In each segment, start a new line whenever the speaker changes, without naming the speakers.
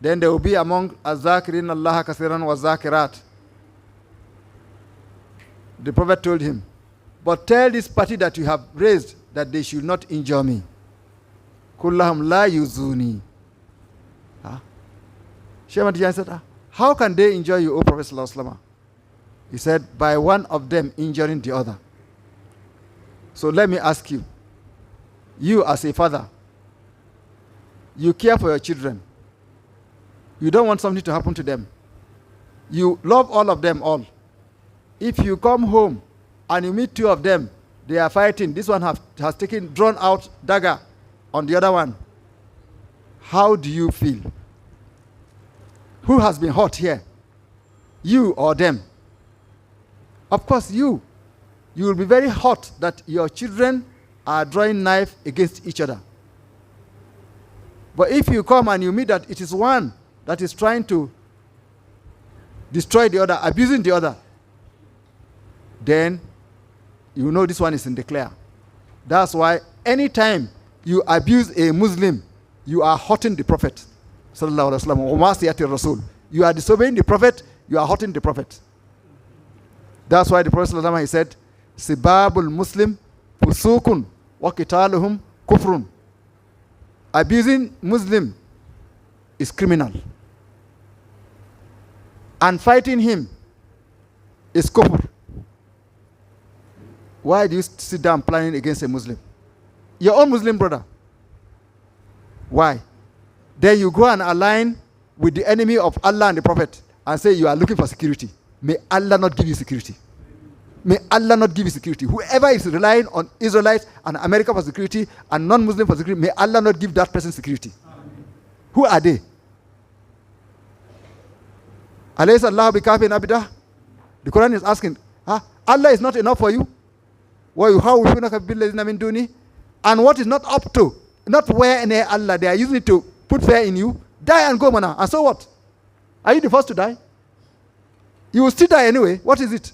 Then they will be among az-zakirin Allah kasiran wa zakirat. The Prophet told him, but tell this party that you have raised that they should not injure me. Kullahum la yuzuni. Shaykh Ahmad Tijani said, how can they injure you, O Prophet Sallallahu Alaihi Wasallam? He said, by one of them injuring the other. So let me ask you, you as a father, you care for your children. You don't want something to happen to them. You love all of them all. If you come home and you meet two of them, they are fighting. This one has drawn out dagger on the other one. How do you feel? Who has been hurt here? You or them? Of course, you. You will be very hurt that your children are drawing knife against each other. But if you come and you meet that it is one that is trying to destroy the other, abusing the other, then you know this one is in the clear. That's why anytime you abuse a Muslim, you are hurting the Prophet. Sallallahu Alaihi Wasallam. You are disobeying the Prophet, you are hurting the Prophet. That's why the Prophet Sallallahu Alaihi Wasallam, he said, Sibabul Muslim fusukun wa qitaluhum kufrun. Abusing Muslim is criminal. And fighting him is kufr. Why do you sit down planning against a Muslim? Your own Muslim brother. Why? Then you go and align with the enemy of Allah and the Prophet and say you are looking for security. May Allah not give you security. May Allah not give you security. Whoever is relying on Israelites and America for security and non-Muslim for security, may Allah not give that person security. Amen. Who are they? Alaysa Allah bikafin abida? The Quran is asking, Allah is not enough for you? And what is not up to, not where near Allah, they are using it to put fear in you. Die and go, mana. And so what? Are you the first to die? You will still die anyway. What is it?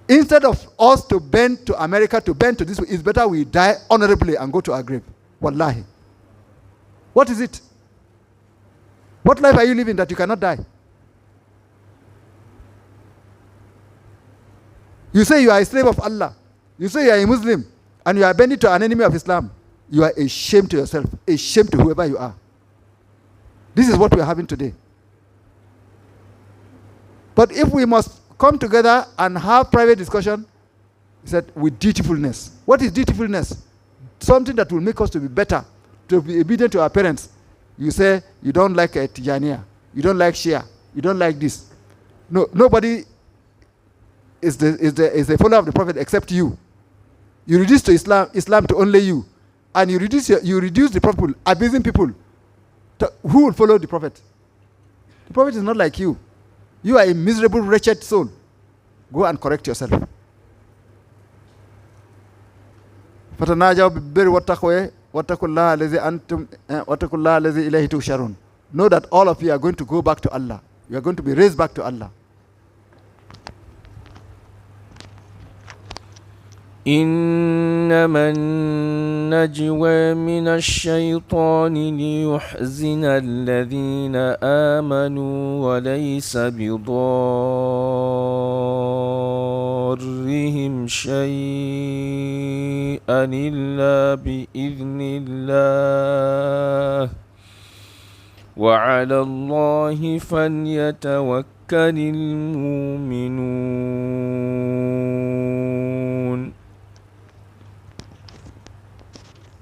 Instead of us to bend to America, to bend to this, it's better we die honorably and go to our grave. Wallahi. What is it? What life are you living that you cannot die? You say you are a slave of Allah. You say you are a Muslim and you are bending to an enemy of Islam. You are a shame to yourself, a shame to whoever you are. This is what we are having today. But if we must come together and have private discussion, he said, with dutifulness. What is dutifulness? Something that will make us to be better, to be obedient to our parents. You say you don't like a Tijaniya, you don't like Shia, you don't like this. No, nobody is the follower of the Prophet except you. You reduce to Islam to only you, and you reduce the Prophet, abusing people. Who will follow the Prophet? The Prophet is not like you. You are a miserable, wretched soul. Go and correct yourself. Know that all of you are going to go back to Allah. You are going to be raised back to Allah.
إنما النجوى من الشيطان ليحزن الذين آمنوا وليس بضارهم شيئا إلا بإذن الله وعلى الله فليتوكل المؤمنون.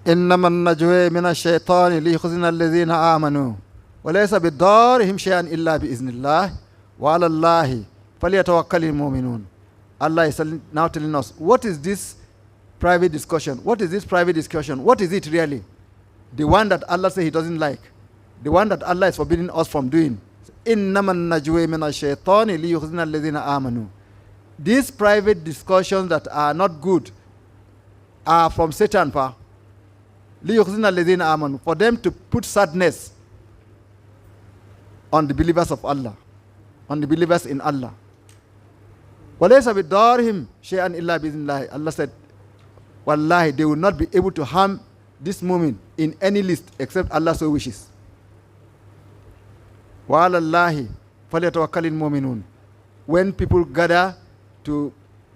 إنما النجوى من الشيطان ليحزن الذين آمنوا وليس بضارهم شيئا إلا بإذن الله وعلى الله فليتوكل المؤمنون. Allah is now telling us, what is this private discussion? What is this private discussion? What is it really? The one that Allah says He doesn't like. The one that Allah is forbidding us from doing. إنما النجوى من الشيطان ليحزن الذين آمنوا. These private discussions that are not good are from Satan, for them to put sadness on the believers of Allah, on the believers in Allah. وَلَيْسَ بِضَارِهِمْ شَيْئًا إِلَّا بِإِذْنِ اللَّهِ. Allah said, Wallahi, they will not be able to harm this mu'min in any list except Allah so wishes. وَعَلَى اللَّهِ فَلْيَتَوَكَّلِ الْمُؤْمِنُونَ. When people gather to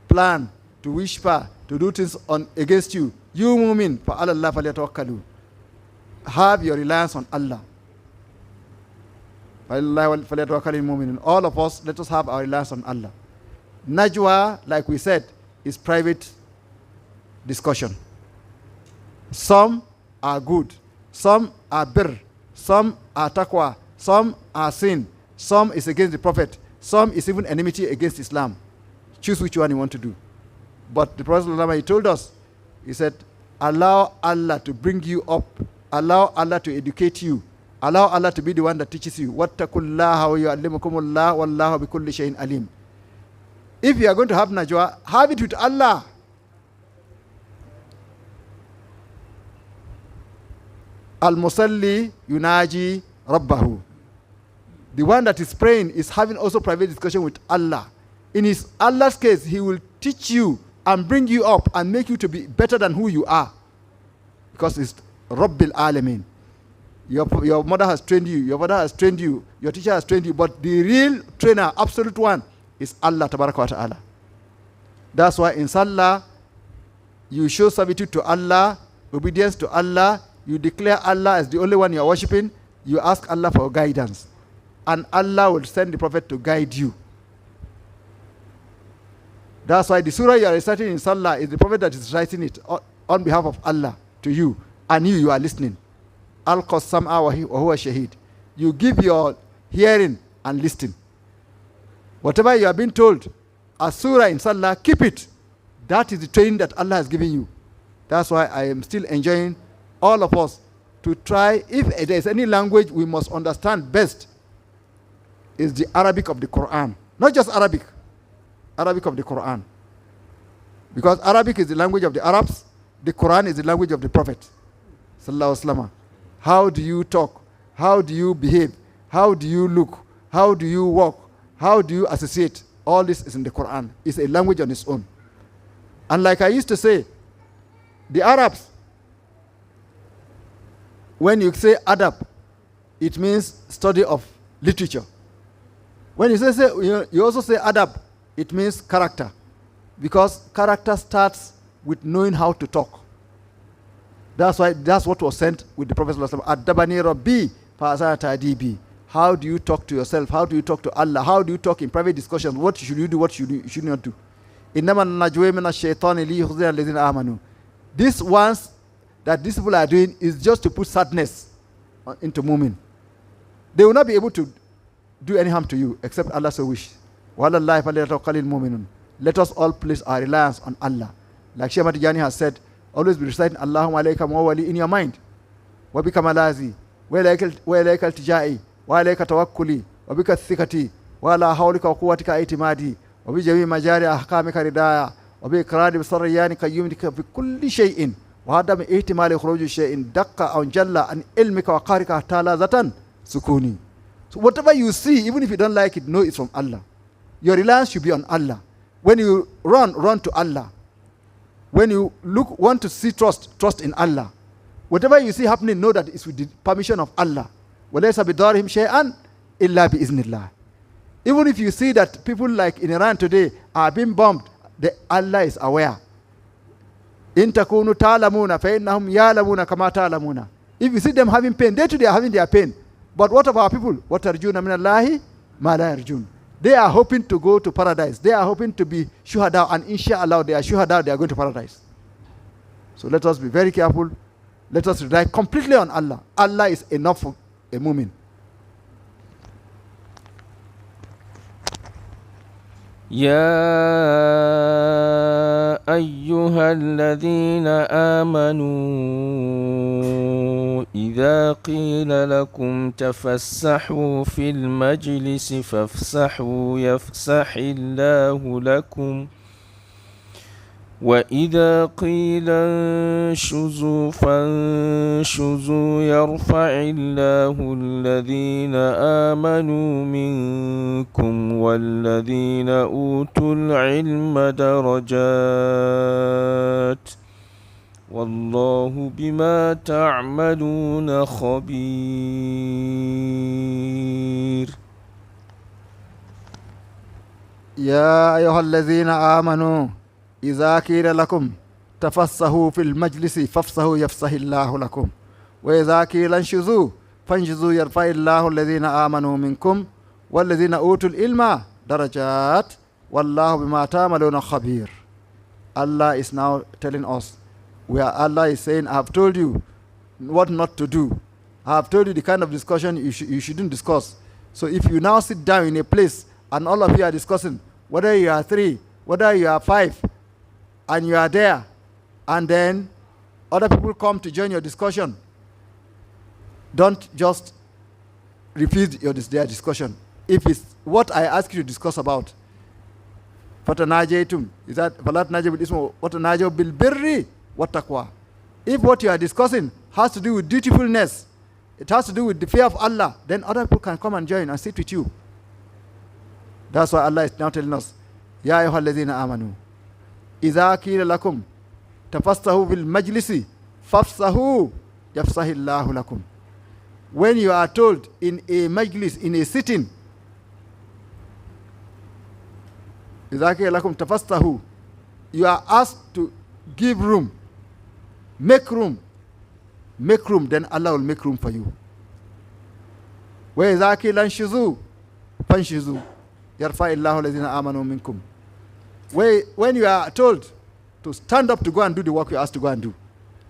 plan, to whisper, to do things against you, you mu'min, فَعَلَى اللَّهِ فَلْيَتَوَكَّلُوا. Have your reliance on Allah. فَلِلَّهِ فَلْيَتَوَكَّلِ الْمُؤْمِنُونَ. All of us, let us have our reliance on Allah. Najwa, like we said, is private discussion. Some are good, some are birr, some are taqwa, some are sin, some is against the Prophet, some is even enmity against Islam. Choose which one you want to do. But the Prophet, he told us, he said, allow Allah to bring you up, allow Allah to educate you, allow Allah to be the one that teaches you. Wattaqullaha wa yu'allimukumullah wallahu bikulli shay'in alim. If you are going to have najwa, have it with Allah. Al-Musalli yunaji Rabbahu. The one that is praying is having also private discussion with Allah. In his Allah's case, he will teach you and bring you up and make you to be better than who you are. Because it's Rabbil Alamin. Your mother has trained you, your father has trained you, your teacher has trained you, but the real trainer, absolute one, is Allah Tabaraka wa Ta'ala. That's why in Salah, you show servitude to Allah, obedience to Allah, you declare Allah as the only one you are worshipping, you ask Allah for guidance. And Allah will send the Prophet to guide you. That's why the surah you are reciting in Salah is the Prophet that is reciting it on behalf of Allah to you. And you are listening. Al-Qassam'a wa huwa shaheed. You give your hearing and listening. Whatever you have been told, a surah in Salah, keep it. That is the training that Allah has given you. That's why I am still enjoying all of us to try, if there is any language we must understand best, is the Arabic of the Quran. Not just Arabic, Arabic of the Quran. Because Arabic is the language of the Arabs, the Quran is the language of the Prophet. Sallallahu Alaihi Wasallam. How do you talk? How do you behave? How do you look? How do you walk? How do you associate? All this is in the Quran. It's a language on its own. And like I used to say, the Arabs, when you say adab, it means study of literature. When you say you also say adab, it means character. Because character starts with knowing how to talk. That's what was sent with the Prophet Ad-dabani Rabbi fa ta'dibi. How do you talk to yourself? How do you talk to Allah? How do you talk in private discussions? What should you do? What should you should not do? Innama najwa min ash-shaytani li yukhzina alladhina amanu. These ones that these people are doing is just to put sadness into mu'min. They will not be able to do any harm to you except Allah so wish. Wallahi falyatawakkalil mu'minun. Let us all place our reliance on Allah. Like Shaykh Ahmad Tijani has said, always be reciting Allahumma alayka wa wali in your mind. Wa bika malazi, wa ilayka altijai, wa alayka tawakkuli, wa bika thikati, wa ala hawlika wa quwwatika itimadi, wa bi jami majari ahkamika ridaya, wa bi ikrari bi sarriyani qayyumika fi kulli shay'in, wa adam ihtimali khuruji shay'in daqqa aw jalla an ilmika wa qarika ta'ala zatan sukuni. So whatever you see, even if you don't like it, know it's from Allah. Your reliance should be on Allah. When you run to Allah. When you want to see trust in Allah. Whatever you see happening, know that it's with the permission of Allah. وَلَيْسَ بِضَارِهِمْ شَيْئًا إِلَّا بِإِذْنِ اللَّهِ. Even if you see that people like in Iran today are being bombed, Allah is aware. إِن تَكُونُوا تَعْلَمُونَ فَإِنَّهُمْ يَعْلَمُونَ كَمَا تَعْلَمُونَ. If you see them having pain, they too are having their pain. But what of our people? وَتَرْجُونَ مِنَ اللَّهِ مَا لَا يَرْجُونَ. They are hoping to go to paradise. They are hoping to be shuhada, and inshallah they are shuhada, they are going to paradise. So let us be very careful. Let us rely completely on Allah. Allah is enough for a mu'min.
يا أيها الذين آمنوا إذا قيل لكم تفسحوا في المجلس فافسحوا يفسح الله لكم وإذا قيل انشزوا فانشزوا يرفع الله الذين آمنوا منكم والذين أوتوا العلم درجات والله بما تعملون خبير.
يا أيها الذين آمنوا إذا قيل لكم تفسحوا في المجلس فافسحوا يفسح الله لكم وإذا قيل انشزوا فانشزوا يرفع الله الذين آمنوا منكم والذين أوتوا العلم درجات والله بما تعملون خبير. Allah is now telling us, where Allah is saying, I have told you what not to do. I have told you the kind of discussion you shouldn't discuss. So if you now sit down in a place and all of you are discussing, whether you are 3, whether you are 5, and you are there, and then other people come to join your discussion, don't just refuse their discussion. If it's what I ask you to discuss about, fatanajaytum, is that falat najib ismu watanajab bil birri wattaqwa. If what you are discussing has to do with dutifulness, it has to do with the fear of Allah, then other people can come and join and sit with you. That's why Allah is now telling us, Ya ayyuhalladhina amanu idha qila lakum tafassahu bil majlisi fafsahu yafsahillahu lakum. When you are told in a majlis, in a sitting, idha qila lakum tafassahu, you are asked to give room, make room, then Allah will make room for you. Wa idha qila anshuzu fanshuzu yarfa illahu alladhina amanu minkum. When you are told to stand up to go and do the work you asked to go and do,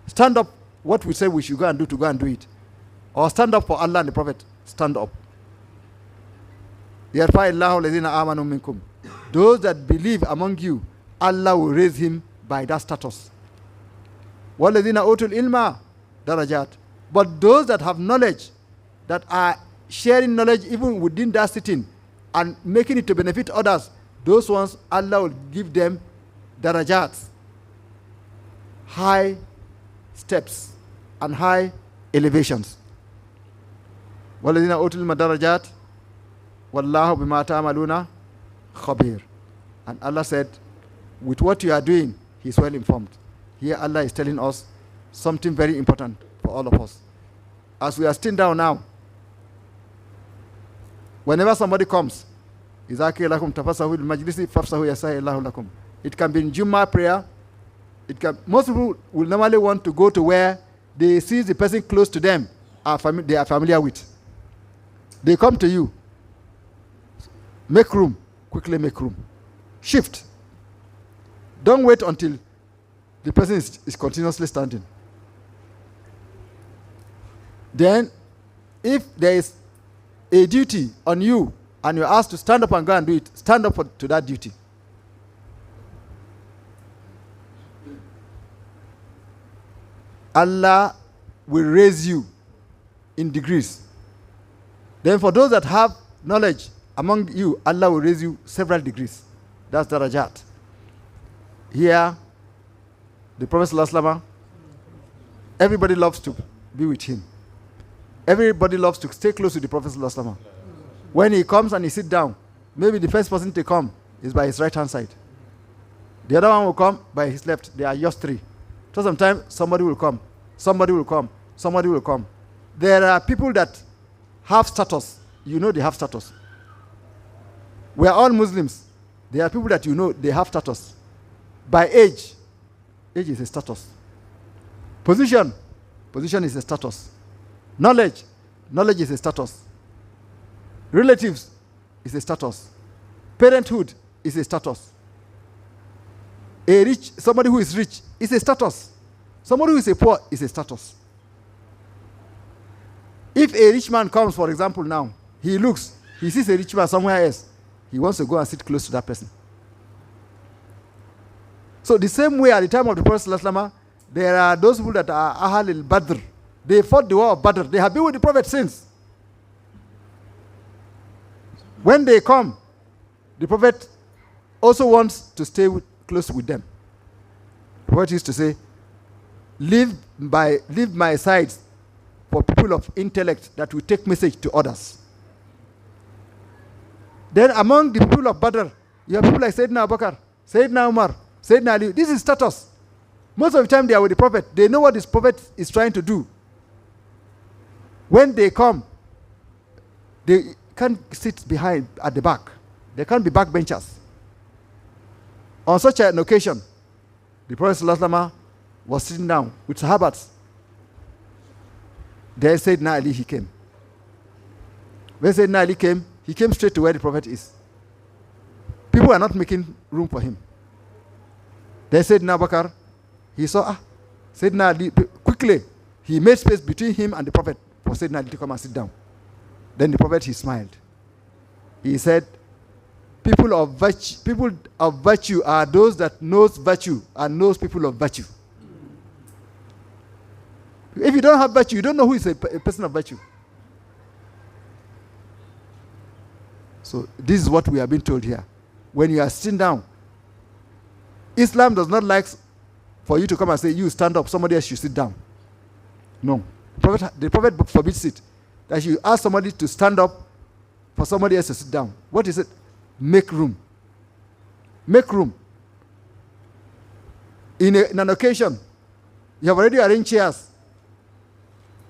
stand up what we say we should go and do to go and do it, or stand up for Allah and the Prophet, stand up. Yarfa illahu alladhina amanu minkum. Those that believe among you, Allah will raise him by that status. وَالَّذِينَ أُوتُوا الْإِلْمَ darajat. But those that have knowledge, that are sharing knowledge even within that sitting and making it to benefit others, those ones Allah will give them darajat, high steps and high elevations. وَالَّذِينَ أُوتُوا الْإِلْمَ darajat وَاللَّهُ بِمَا تَعْمَلُونَ خَبِيرٌ. And Allah said, with what you are doing, He is well informed. Here Allah is telling us something very important for all of us. As we are sitting down now, whenever somebody comes, it can be in Jummah prayer. Most people will normally want to go to where they see the person close to them, they are familiar with. They come to you. Make room. Quickly make room. Shift. Don't wait until the person is continuously standing. Then, if there is a duty on you and you're asked to stand up and go and do it, stand up to that duty. Allah will raise you in degrees. Then for those that have knowledge among you, Allah will raise you several degrees. That's darajat. Here, the Prophet ﷺ, everybody loves to be with him. Everybody loves to stay close to the Prophet ﷺ. When he comes and he sits down, maybe the first person to come is by his right hand side. The other one will come by his left. They are just 3. So sometimes somebody will come, somebody will come, somebody will come. There are people that have status. You know they have status. We are all Muslims. There are people that you know they have status. By age is a status. Position is a status. Knowledge is a status. Relatives is a status. Parenthood is a status. Somebody who is rich is a status. Somebody who is a poor is a status. If a rich man comes, for example, now, he sees a rich man somewhere else, he wants to go and sit close to that person. So the same way at the time of the Prophet ﷺ, there are those people that are Ahl al-Badr. They fought the war of Badr. They have been with the Prophet since. When they come, the Prophet also wants to stay close with them. The Prophet used to say, leave my sides for people of intellect that will take message to others. Then among the people of Badr, you have people like Sayyidina Abu Bakr, Sayyidina Umar, Sayyidina Ali. This is status. Most of the time they are with the Prophet. They know what this Prophet is trying to do. When they come, they can't sit behind at the back. They can't be backbenchers. On such an occasion, the Prophet ﷺ was sitting down with Sahabats. Then Sayyidina Ali, he came. When Sayyidina Ali came, he came straight to where the Prophet is. People are not making room for him. Then Sayyidina Bakar, he saw, Sayyidina Ali, quickly, he made space between him and the Prophet for Sayyidina Ali to come and sit down. Then the Prophet, he smiled. He said, people of virtue are those that knows virtue and knows people of virtue. If you don't have virtue, you don't know who is a person of virtue. So this is what we are being told here. When you are sitting down, Islam does not like for you to come and say, you stand up, somebody else should sit down. No. The Prophet forbids it. That you ask somebody to stand up for somebody else to sit down. What is it? Make room. Make room. In an occasion, you have already arranged chairs.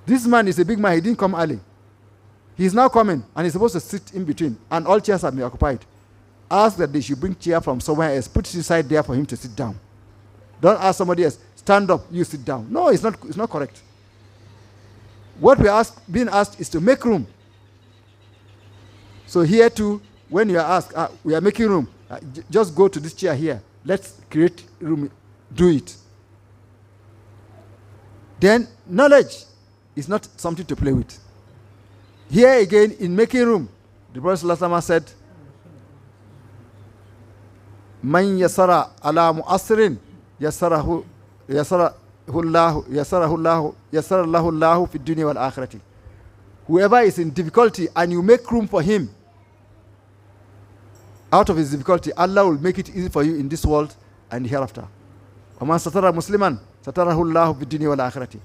This man is a big man. He didn't come early. He's now coming, and he's supposed to sit in between, and all chairs have been occupied. Ask that they should bring chair from somewhere else. Put it inside there for him to sit down. Don't ask somebody else, stand up, you sit down. No, it's not correct. What we are being asked is to make room. So here too, when you are asked, we are making room, just go to this chair here. Let's create room. Do it. Then knowledge is not something to play with. Here again, in making room, the Prophet ﷺ said, Man yasara ala mu'asirin yasarahu Allahu fi dunya wal akhirati. Whoever is in difficulty and you make room for him out of his difficulty, Allah will make it easy for you in this world and hereafter. وَمَنْ سَتَرَ مُسْلِمًا سَتَرَهُ اللَّهُ فِي الدُّنْيَا وَالْآخِرَةِ.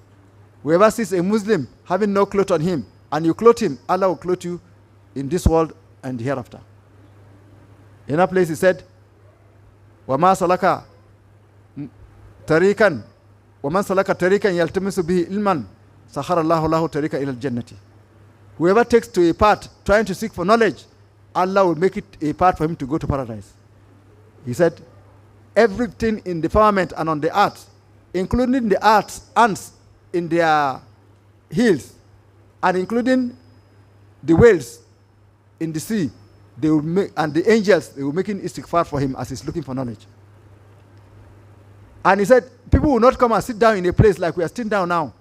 Whoever sees a Muslim having no cloth on him and you clothe him, Allah will clothe you in this world and hereafter. In another place he said, وَمَا سَلَكَ طَرِيقًا وَمَنْ سَلَكَ طَرِيقًا يَلْتَمِسُ بِهِ إِلْمًا سَخَرَ اللَّهُ لَهُ طَرِيقًا إِلَى الْجَنَّةِ. Whoever takes to a path trying to seek for knowledge, Allah will make it a path for him to go to paradise. He said, everything in the firmament and on the earth, including the ants in their hills, and including the whales in the sea, they will make, and the angels, they will make istighfar for him as he's looking for knowledge. And he said, people will not come and sit down in a place like we are sitting down now,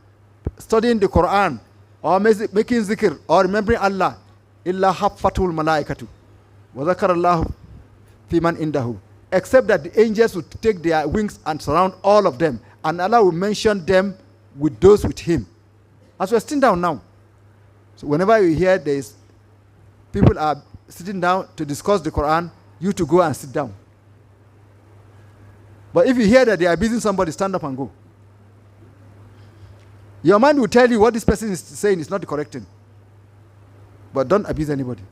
studying the Quran, or making zikr, or remembering Allah, illa haffatul malaikatu, wa zakara Allah fi man indahu. Except that the angels would take their wings and surround all of them, and Allah will mention them with those with him. As we are sitting down now. So whenever you hear there is people are sitting down to discuss the Quran, you to go and sit down. But if you hear that they are abusing somebody, stand up and go. Your mind will tell you what this person is saying is not the correct thing. But don't abuse anybody.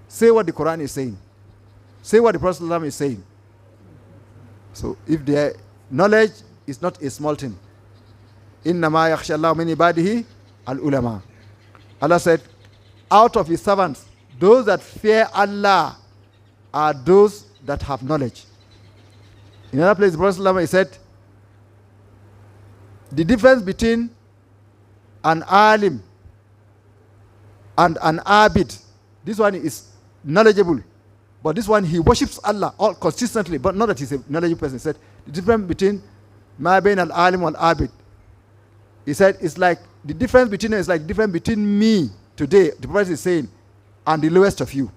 Say what the Quran is saying. Say what the Prophet ﷺ is saying. So if their knowledge is not a small thing. إِنَّمَا يَخْشَى اللَّهُ مِنْ عِبَادِهِ الْعُلَمَاءُ. Allah said, out of his servants, those that fear Allah are those that have knowledge. In another place, the Prophet ﷺ said, the difference between an alim and an abid, this one is knowledgeable, but this one he worships Allah all consistently, but not that he's a knowledgeable person. He said the difference between ma bain al alim wal abid, he said it's like the difference between them is like the difference between me today, the Prophet is saying, and the lowest of you.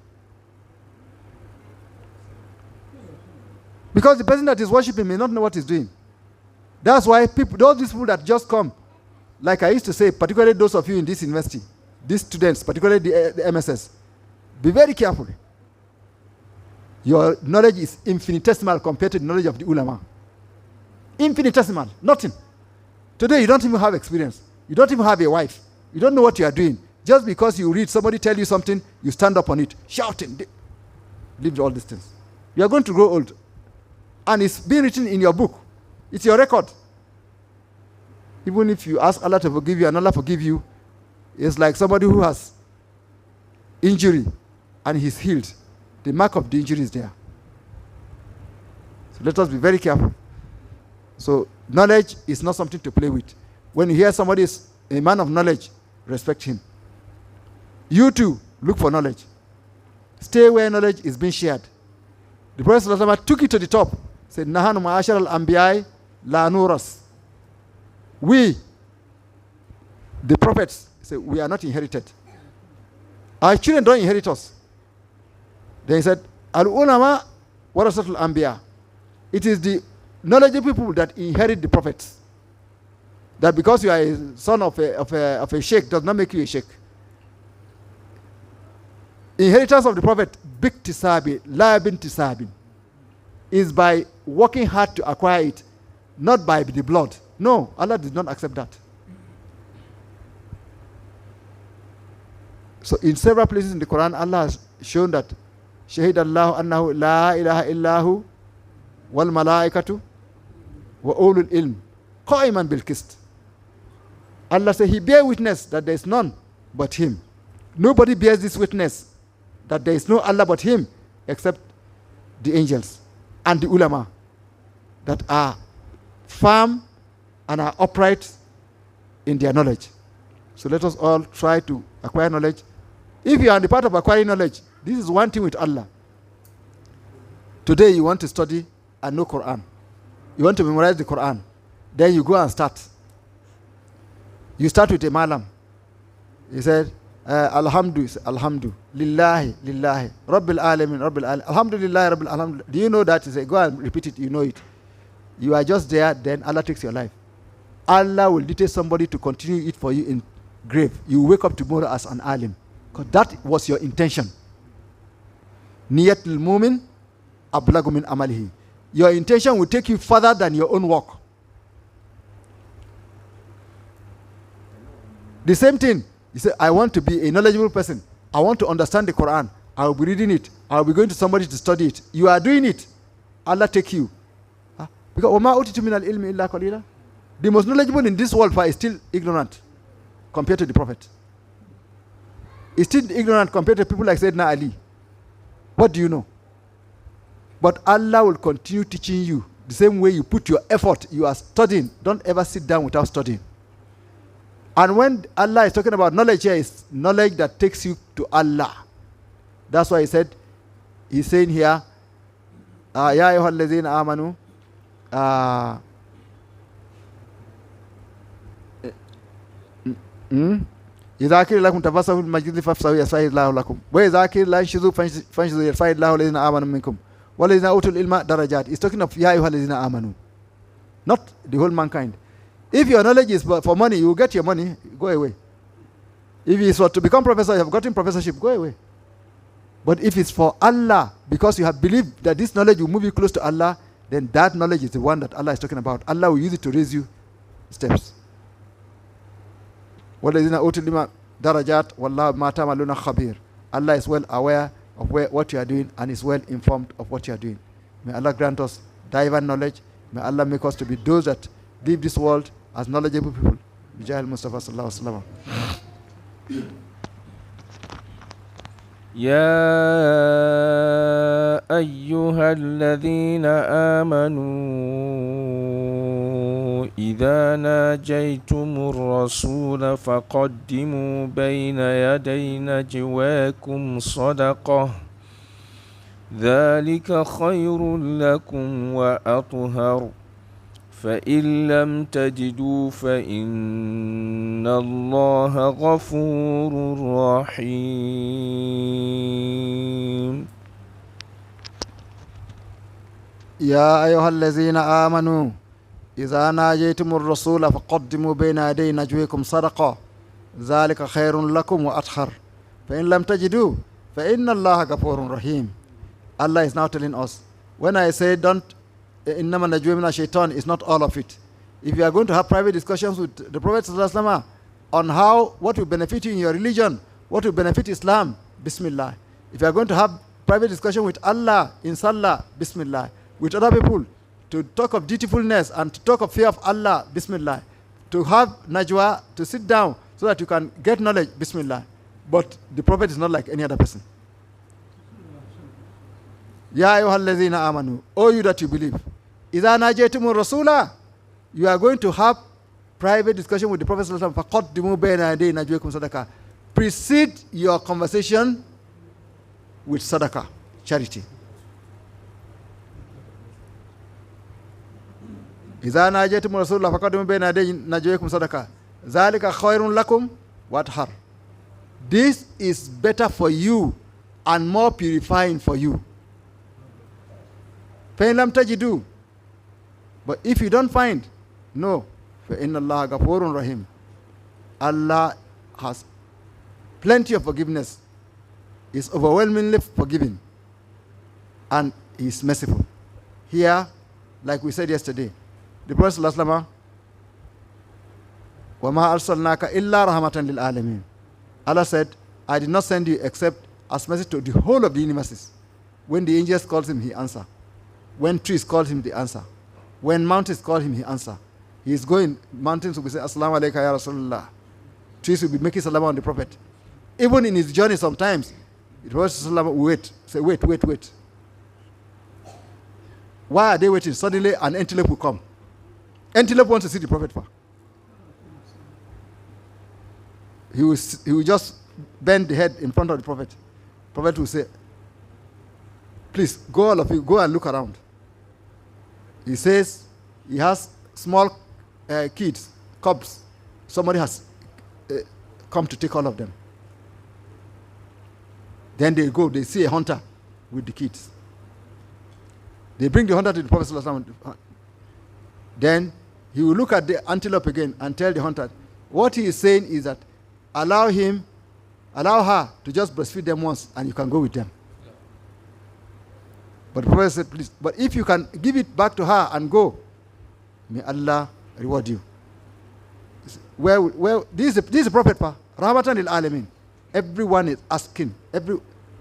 Because the person that is worshiping may not know what he's doing. That's why those people that just come, like I used to say, particularly those of you in this university, these students, particularly the MSS, be very careful. Your knowledge is infinitesimal compared to the knowledge of the ulama. Infinitesimal, nothing. Today you don't even have experience. You don't even have a wife. You don't know what you are doing. Just because you read, somebody tell you something, you stand up on it, shouting. Leave all these things. You are going to grow old. And it's being written in your book. It's your record. Even if you ask Allah to forgive you and Allah forgive you, it's like somebody who has injury and he's healed. The mark of the injury is there. So let us be very careful. So knowledge is not something to play with. When you hear somebody is a man of knowledge, respect him. You too, look for knowledge. Stay where knowledge is being shared. The Prophet ﷺ took it to the top. Said, Nahanu ma'ashar al-anbiya'i la nuras. We, the prophets, said, we are not inherited. Our children don't inherit us. Then he said, Al-ulama warasatul anbiya. It is the knowledgeable people that inherit the prophets. That because you are a son of a sheikh does not make you a sheikh. Inheritance of the prophet, biktisabi, la bintisabin, is by working hard to acquire it, not by the blood. No, Allah did not accept that. So in several places in the Quran, Allah has shown that Shahid Allah annahu la ilaha illahu wal malaikatu wa ulul ilm qa'iman bil qist. Allah said he bear witness that there is none but him. Nobody bears this witness that there is no Allah but him except the angels and the ulama that are firm and are upright in their knowledge. So let us all try to acquire knowledge. If you are on the part of acquiring knowledge, this is one thing with Allah. Today you want to study and know Quran. You want to memorize the Quran. Then you go and start. You start with a malam. He said, Alhamdu, Lillahi, Lillahi, Rabbil Alamin, Rabbil Alamin, Alhamdulillah, Rabbil Alamin. Do you know that? He said, go and repeat it, you know it. You are just there, then Allah takes your life. Allah will dictate somebody to continue it for you in grave. You wake up tomorrow as an alim. Because that was your intention. Niyatul mu'min ablagu min amalihi. Your intention will take you further than your own work. The same thing. You say, I want to be a knowledgeable person. I want to understand the Quran. I will be reading it. I will be going to somebody to study it. You are doing it. Allah take you. Because وَمَا أُوتِيتُ مِنَ الْإِلْمِ إِلَّا قَلِيلًا. The most knowledgeable in this world is still ignorant compared to the Prophet. He's still ignorant compared to people like Sayyidina Ali. What do you know? But Allah will continue teaching you the same way you put your effort. You are studying. Don't ever sit down without studying. And when Allah is talking about knowledge here, it's knowledge that takes you to Allah. That's why he's saying here, Ya ayyuhal ladhina amanu, إذا قيل لكم تفسحوا في المسجد فافسحوا يفسح الله لكم وإذا قيل لا تنشزوا فانشزوا يرفع الله الذين آمنوا منكم والذين أوتوا العلم درجات. It's talking of يا أيها الذين آمنوا, not the whole mankind. If your knowledge is for money, you get your money, go away. If it's for to become professor, you have gotten professorship, go away. But if it's for Allah, because you have believed that this knowledge will move you close to Allah, then that knowledge is the one that Allah is talking about. Allah will use it to raise you steps. وَالَّذِينَ أُوتُوا الْعِلْمَ دَرَجَاتٍ وَاللَّهُ بِمَا تَعْمَلُونَ خَبِيرٌ. Allah is well aware of what you are doing and is well informed of what you are doing. May Allah grant us divine knowledge. May Allah make us to be those that leave this world as knowledgeable people. Bijah al-Mustafa sallallahu alaihi wasallam.
يا أيها الذين آمنوا إذا ناجيتم الرسول فقدموا بين يدي نجواكم صدقة ذلك خير لكم وأطهر فإن لم تجدوا فإن الله غفور رحيم.
يا أيها الذين آمنوا إذا ناجيتم الرسول فقدموا بين يدي نجويكم صدقة ذلك خير لكم وأطهر فإن لم تجدوا فإن الله غفور رحيم. Allah is now telling us, when I say don't innama najwa min shaitan, is not all of it. If you are going to have private discussions with the Prophet ﷺ on what will benefit you in your religion, what will benefit Islam, Bismillah. If you are going to have private discussion with Allah in Salah, Bismillah. With other people, to talk of dutifulness and to talk of fear of Allah, Bismillah. To have najwa, to sit down so that you can get knowledge, Bismillah. But the Prophet is not like any other person. Ya ayyuhallazina amanu, O you that you believe. Idha najaytumur rasula, you are going to have private discussion with the Prophet sallallahu alaihi wasallam. Faqaddimu bayna yaday najwaykum sadaqah. Precede your conversation with sadaqah, charity. إذا ناجيتم رسول الله فقدموا بين يدي نجويكم صدقة ذلك خير لكم وأطهر. This is better for you and more purifying for you. فإن لم تجدوا, but if you don't find, no, فإن الله غفور رحيم. Allah has plenty of forgiveness, is overwhelmingly forgiving, and is merciful. Here, like we said yesterday, the Prophet ﷺ, وَمَا أَرْسَلْنَاكَ إِلَّا رَحْمَةً لِلْعَالَمِينَ. Allah said, I did not send you except as message to the whole of the universes. When the angels called him, he answered. When trees called him, he answered. When mountains called him, he answered. He is going, mountains will be saying, Assalamu alaikum ya Rasulullah. Trees will be making salam on the Prophet. Even in his journey sometimes, the Prophet ﷺ will wait. Say, wait. Why are they waiting? Suddenly an antelope will come. Antelope wants to see the Prophet. He will just bend the head in front of the Prophet. Prophet will say, please, go all of you, go and look around. He says he has small kids, cubs. Somebody has come to take all of them. Then they go, they see a hunter with the kids. They bring the hunter to the Prophet ﷺ. Then he will look at the antelope again and tell the hunter, what he is saying is that allow her to just breastfeed them once and you can go with them. Yeah. But the Prophet said, please, but if you can give it back to her and go, may Allah reward you. Well, this is the Prophet, Rahmatan lil Alamin. Everyone is asking.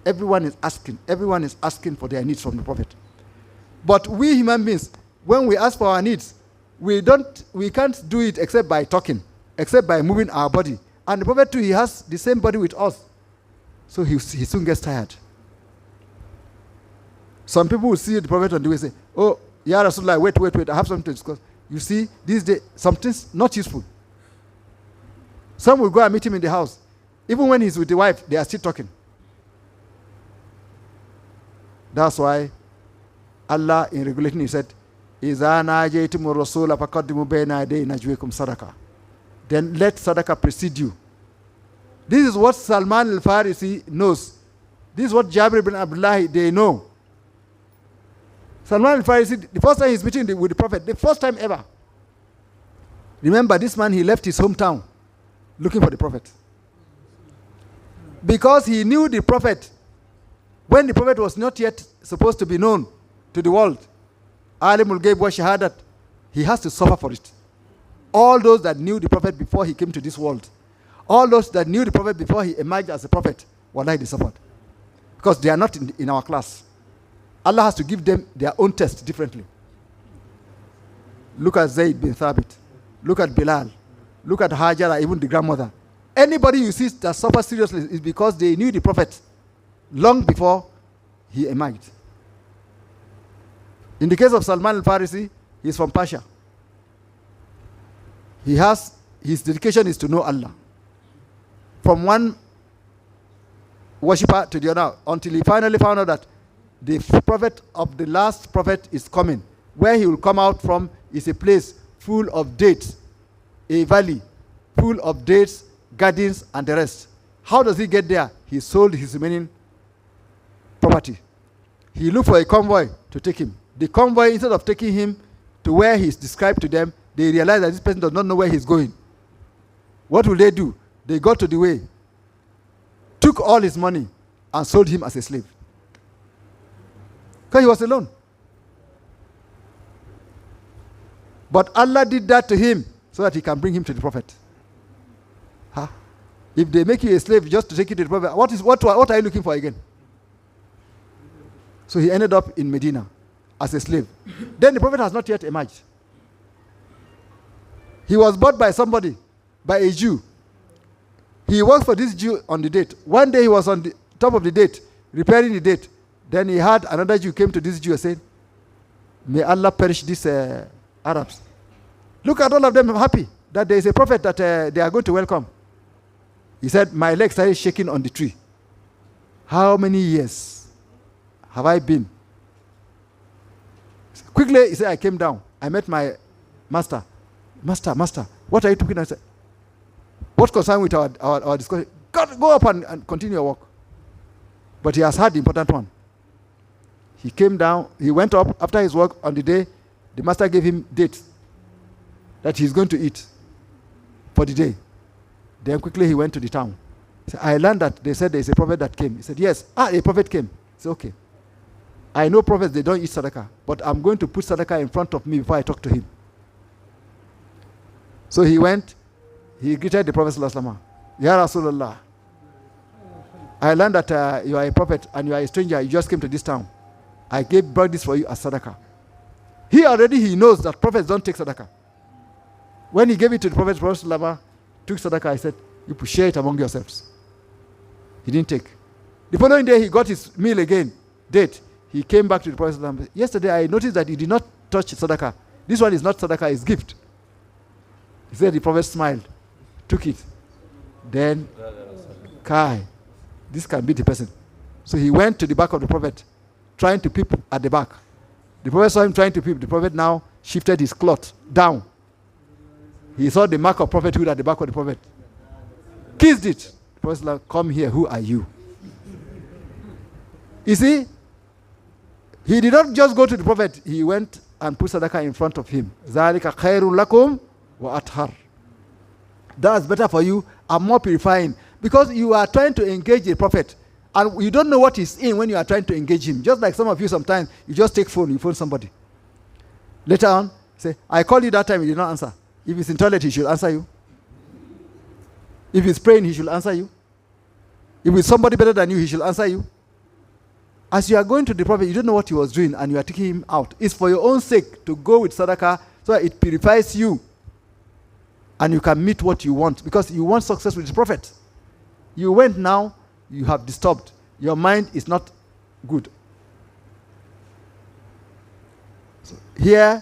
Everyone is asking for their needs from the Prophet. But we human beings, when we ask for our needs, we can't do it except by talking, except by moving our body. And the Prophet too, he has the same body with us. So he soon gets tired. Some people will see the Prophet on the way and say, oh, Ya Rasulullah, wait, I have something to discuss. You see, these days, something's not useful. Some will go and meet him in the house. Even when he's with the wife, they are still talking. That's why Allah, in regulating, he said, إِذَا نَاجَيْتُمُ الرَّسُولَ فَقَدِّمُوا بَيْنَ يَدَيْ نَجْوِكُمْ صَدَقَةً. Then let sadaqah precede you. This is what Salman al-Farisi knows. This is what Jabir ibn Abdullah, they know. Salman al-Farisi, the first time he's meeting with the Prophet, the first time ever. Remember, this man, he left his hometown looking for the Prophet. Because he knew the Prophet when the Prophet was not yet supposed to be known to the world. Alimul Ghaib wa Shahadat. He has to suffer for it. All those that knew the Prophet before he came to this world, all those that knew the Prophet before he emerged as a prophet, wallahi, they suffered. Because they are not in our class. Allah has to give them their own test differently. Look at Zayd bin Thabit. Look at Bilal. Look at Hajara, even the grandmother. Anybody you see that suffers seriously is because they knew the Prophet long before he emerged. In the case of Salman al-Farisi, he is from Persia. His dedication is to know Allah. From one worshipper to the other, until he finally found out that the prophet of the last prophet is coming. Where he will come out from is a place full of dates, a valley full of dates, gardens, and the rest. How does he get there? He sold his remaining property. He looked for a convoy to take him. The convoy, instead of taking him to where he is described to them, they realize that this person does not know where he's going. What will they do? They got to the way, took all his money, and sold him as a slave. Because he was alone. But Allah did that to him so that he can bring him to the Prophet. Huh? If they make you a slave just to take you to the Prophet, what are you looking for again? So he ended up in Medina as a slave. Then the Prophet has not yet emerged. He was bought by somebody, by a Jew. He worked for this Jew on the date. One day he was on the top of the date, repairing the date. Then he had another Jew came to this Jew and said, may Allah perish these Arabs. Look at all of them happy that there is a prophet that they are going to welcome. He said, my legs started shaking on the tree. How many years have I been? Quickly, he said, I came down. I met my master. Master, what are you talking about? I said, what concern with our discussion? Go up and continue your work. But he has had the important one. He came down, he went up after his work on the day, the master gave him dates that he's going to eat for the day. Then quickly he went to the town. He said, I learned that they said there is a prophet that came. He said, yes. A prophet came. He said, okay. I know prophets, they don't eat sadaqah, but I'm going to put sadaqah in front of me before I talk to him. So he went, he greeted the Prophet sallallahu alaihi wasallam. Ya Rasulullah, I learned that you are a prophet and you are a stranger. You just came to this town. I brought this for you as sadaqah. He knows that prophets don't take sadaqah. When he gave it to the Prophet sallallahu took sadaqah, I said, you share it among yourselves. He didn't take. The following day, he got his meal again, date. He came back to the Prophet sallallahu. Yesterday, I noticed that he did not touch sadaqah. This one is not sadaqah, it's gift. He said the Prophet smiled, took it. Then, Kai, this can be the person. So he went to the back of the Prophet, trying to peep at the back. The Prophet saw him trying to peep. The Prophet now shifted his cloth down. He saw the mark of prophethood at the back of the Prophet. Kissed it. The Prophet said, come here, who are you? You see, he did not just go to the Prophet. He went and put sadaqah in front of him. ذَلِكَ خَيْرٌ لَكُمْ وَأَطْهَرٌ. That's better for you and more purifying. Because you are trying to engage a prophet. And you don't know what he's in when you are trying to engage him. Just like some of you sometimes, you just take phone, you phone somebody. Later on, say, I called you that time, he did not answer. If he's in toilet, he should answer you. If he's praying, he should answer you. If it's somebody better than you, he should answer you. As you are going to the prophet, you don't know what he was doing and you are taking him out. It's for your own sake to go with sadaqah so that it purifies you and you can meet what you want because you want success with the prophet. You went now, you have disturbed. Your mind is not good. So here,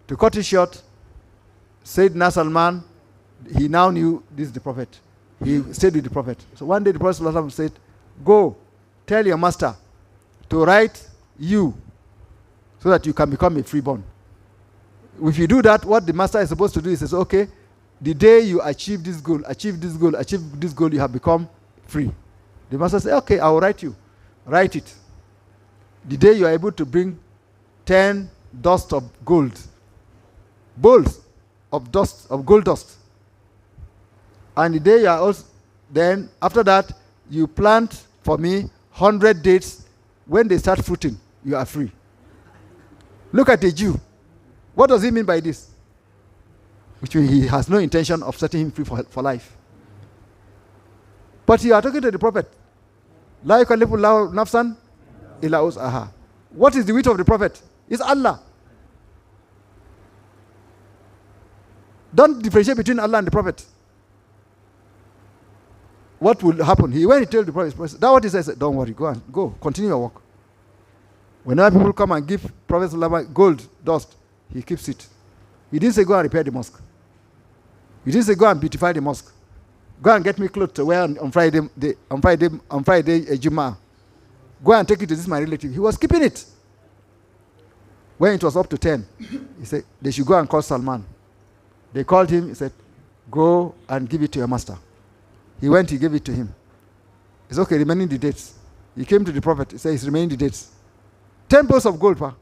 to cut it short, Sayyidina Salman, he now knew this is the prophet. He stayed with the prophet. So one day the Prophet ﷺ said, go, tell your master to write you so that you can become a freeborn. If you do that, what the master is supposed to do is says, okay, the day you achieve this goal, you have become free. The master says, okay, I will write you. Write it. The day you are able to bring 10 dust of gold, bowls of dust, of gold dust. And the day you are also, then after that, you plant for me 100 dates. When they start fruiting, you are free. Look at the Jew. What does he mean by this? Which means he has no intention of setting him free for life. But you are talking to the prophet. La yukallifu Allahu nafsan illa wus'aha. What is the will of the prophet? It's Allah. Don't differentiate between Allah and the prophet. What will happen? When he told the prophet, that's what he says. Don't worry, go, continue your work. Whenever people come and give Prophet gold dust, he keeps it. He didn't say go and repair the mosque. He didn't say go and beautify the mosque. Go and get me clothes to wear on Friday, Jummah. Go and take it to this my relative. He was keeping it. When it was up to 10, he said they should go and call Salman. They called him. He said, go and give it to your master. He went, he gave it to him. It's okay, remaining the dates. He came to the prophet, he said, it's remaining the dates. 10 bowls of gold, pa.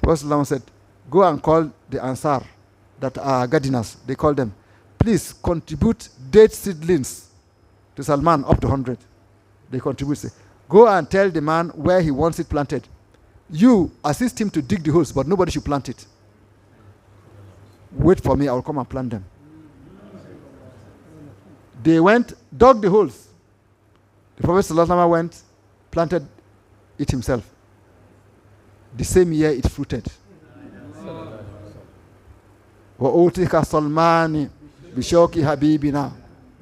Prophet said, go and call the Ansar that are gardeners. They call them. Please contribute date seedlings to Salman up to 100. They contribute. Say, go and tell the man where he wants it planted. You assist him to dig the holes, but nobody should plant it. Wait for me, I will come and plant them. They went, dug the holes. The Prophet ﷺ went, planted it himself. The same year it fruited. وَأُوتِكَ صَلْمَانِ بِشَوْكِ حَبِيبِنَا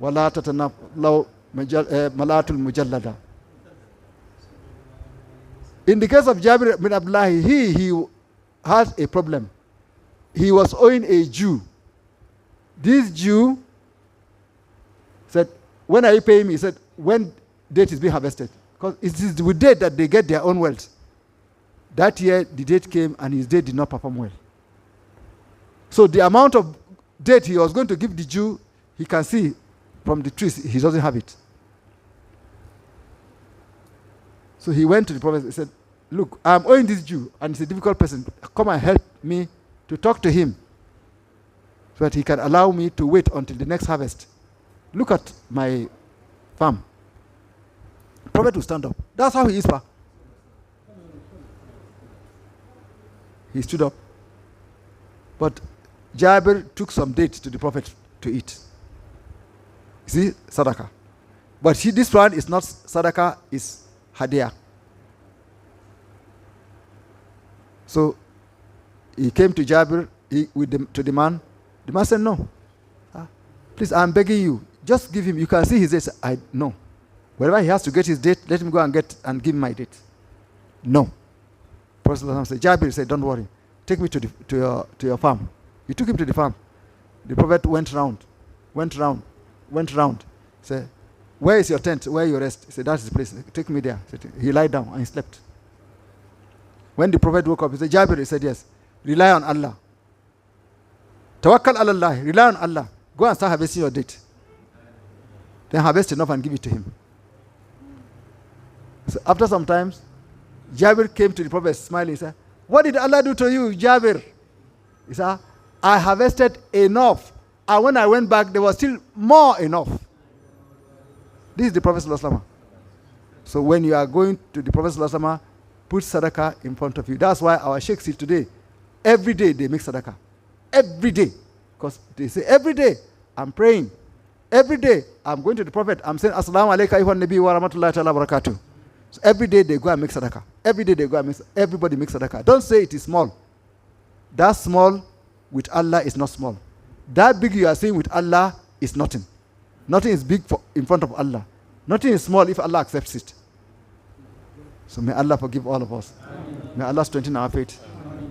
وَلَا تَتَنَفْلَوْ مَلَاتُ الْمُجَلَّدَ. In the case of Jabir bin Abdullah, he had a problem. He was owing a Jew. This Jew said, when are you paying me? He said, when date is being harvested. Because it is with date that they get their own wealth. That year, the date came and his date did not perform well. So the amount of date he was going to give the Jew, he can see from the trees, he doesn't have it. So he went to the prophet and said, look, I'm owing this Jew, and he's a difficult person. Come and help me to talk to him so that he can allow me to wait until the next harvest. Look at my farm. Prophet will stand up. That's how he is, pa. He stood up. But Jabir took some dates to the prophet to eat. You see, sadaqah. But this one is not sadaqah, it's hadiyah. So he came to Jabir to the man. The man said, no. Please, I'm begging you. Just give him. You can see his date. I no. Wherever he has to get his date, let him go and give him my date. No. Prophet said, Jabir said, don't worry. Take me to your farm. He took him to the farm. The prophet went round. Said, where is your tent? Where you rest? He said, that's the place. Take me there. He lied down and he slept. When the prophet woke up, he said, Jabir, he said, yes. Rely on Allah. Tawakkal ala Allah. Rely on Allah. Go and start harvesting your date. Then harvest enough and give it to him. So after some time, Jabir came to the prophet smiling. He said, what did Allah do to you, Jabir? He said, I harvested enough. And when I went back, there was still more enough. This is the Prophet ﷺ. So when you are going to the Prophet ﷺ, put sadaqah in front of you. That's why our sheikhs today, every day they make sadaqah. Every day. Because they say, every day I'm praying. Every day I'm going to the Prophet. I'm saying, Assalamu alaikum ayyuhan nabi wa rahmatullahi ta'ala wa barakatuh. So every day they go and make sadaqah. Every day they go and make everybody makes sadaqah. Don't say it is small. That small with Allah is not small. That big you are saying with Allah is nothing. Nothing is big in front of Allah. Nothing is small if Allah accepts it. So may Allah forgive all of us. Amen. May Allah strengthen our faith.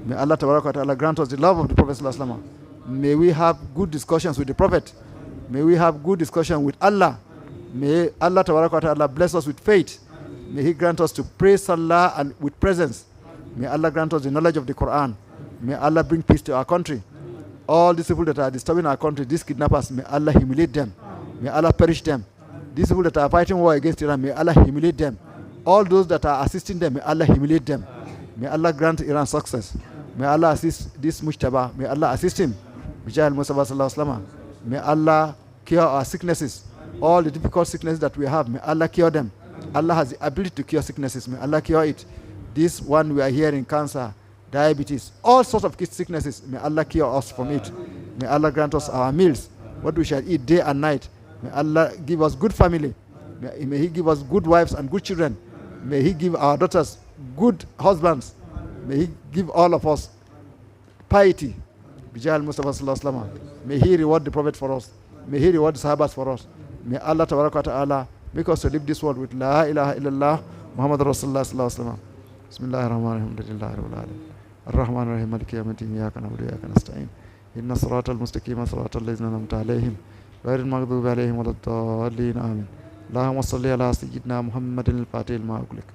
May Allah Ta'ala grant us the love of the Prophet Sallallahu Alaihi Wasallam. May we have good discussions with the Prophet. May we have good discussion with Allah. May Allah Ta'ala bless us with faith. May He grant us to pray Salah and with presence. May Allah grant us the knowledge of the Quran. May Allah bring peace to our country. All these people that are disturbing our country, these kidnappers, may Allah humiliate them. May Allah perish them. These people that are fighting war against Iran, may Allah humiliate them. All those that are assisting them, may Allah humiliate them. May Allah grant Iran success. May Allah assist this Mujtaba. May Allah assist him. May Allah cure our sicknesses. All the difficult sicknesses that we have, may Allah cure them. Allah has the ability to cure sicknesses. May Allah cure it. This one we are hearing, cancer, diabetes, all sorts of sicknesses, may Allah cure us from it. May Allah grant us our meals, what we shall eat day and night. May Allah give us good family. May He give us good wives and good children. May He give our daughters good husbands. May He give all of us piety. May He reward the Prophet for us. May He reward the Sahabas for us. May Allah Ta'ala make us to live this world with La ilaha illallah Muhammad Rasulullah Sallallahu Alaihi Wasallam. Bismillahirrahmanirrahim. Alhamdulillahi Rabbil Alamin. الرحمن الرحيم مالك يوم الدين إياك نعبد وإياك نستعين إن الصراط المستقيم صراط الذين أنعمت عليهم غير المغضوب عليهم ولا الضالين آمين اللهم صل على سيدنا محمد الفاتح لما أغلق